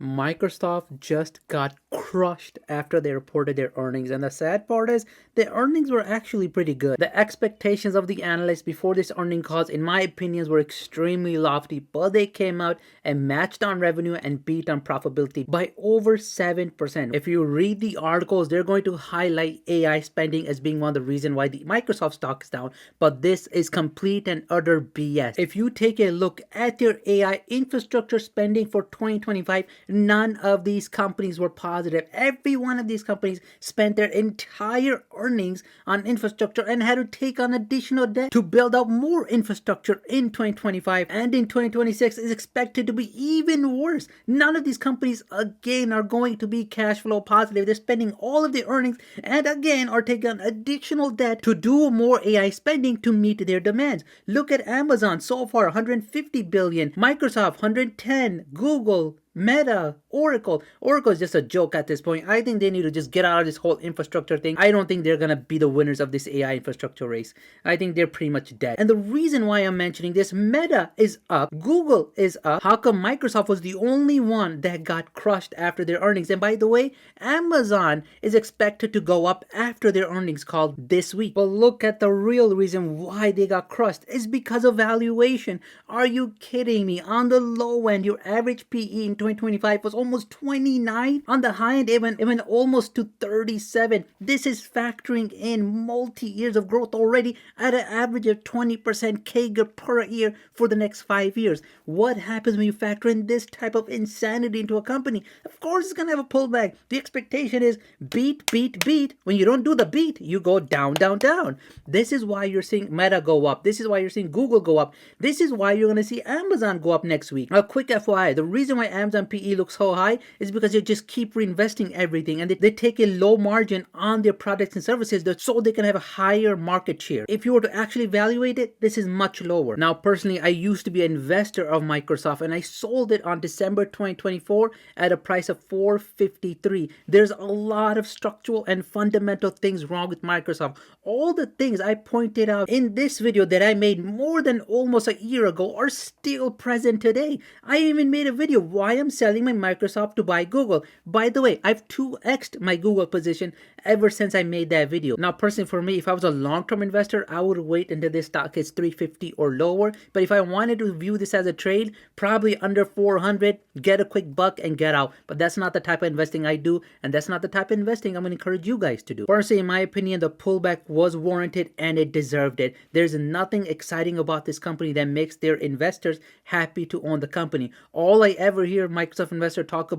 Microsoft just got crushed after they reported their earnings. And the sad part is the earnings were actually pretty good. The expectations of the analysts before this earning calls, in my opinions, were extremely lofty, but they came out and matched on revenue and beat on profitability by over 7%. If you read the articles, they're going to highlight AI spending as being one of the reasons why the Microsoft stock is down, but this is complete and utter BS. If you take a look at their AI infrastructure spending for 2025, none of these companies were positive. Every one of these companies spent their entire earnings on infrastructure and had to take on additional debt to build out more infrastructure in 2025, and in 2026 is expected to be even worse. None of these companies again are going to be cash flow positive. They're spending all of their earnings and again are taking on additional debt to do more AI spending to meet their demands. Look at Amazon, so far 150 billion, Microsoft 110, Google, Meta, Oracle. Oracle is just a joke at this point. I think they need to just get out of this whole infrastructure thing. I don't think they're gonna be the winners of this AI infrastructure race. I think they're pretty much dead. And the reason why I'm mentioning this, Meta is up, Google is up. How come Microsoft was the only one that got crushed after their earnings? And by the way, Amazon is expected to go up after their earnings call this week. But look at the real reason why they got crushed is because of valuation. Are you kidding me? On the low end, your average PE in 2025 was almost 29. On the high end, it went almost to 37. This is factoring in multi-years of growth already at an average of 20% CAGR per year for the next 5 years. What happens when you factor in this type of insanity into a company? Of course, it's going to have a pullback. The expectation is beat, beat, beat. When you don't do the beat, you go down, down, down. This is why you're seeing Meta go up. This is why you're seeing Google go up. This is why you're going to see Amazon go up next week. A quick FYI, the reason why Amazon PE looks so high is because they just keep reinvesting everything, and they take a low margin on their products and services so they can have a higher market share. If you were to actually evaluate it, this is much lower. Now, personally, I used to be an investor of Microsoft and I sold it on December 2024 at a price of $453. There's a lot of structural and fundamental things wrong with Microsoft. All the things I pointed out in this video that I made more than almost a year ago are still present today. I even made a video why I'm selling my Microsoft to buy Google. By the way, I've 2x'd my Google position ever since I made that video. Now, personally for me, if I was a long-term investor, I would wait until this stock hits 350 or lower. But if I wanted to view this as a trade, probably under 400, get a quick buck and get out. But that's not the type of investing I do, and that's not the type of investing I'm going to encourage you guys to do. Personally, in my opinion, the pullback was warranted and it deserved it. There's nothing exciting about this company that makes their investors happy to own the company. All I ever hear Microsoft investor talk about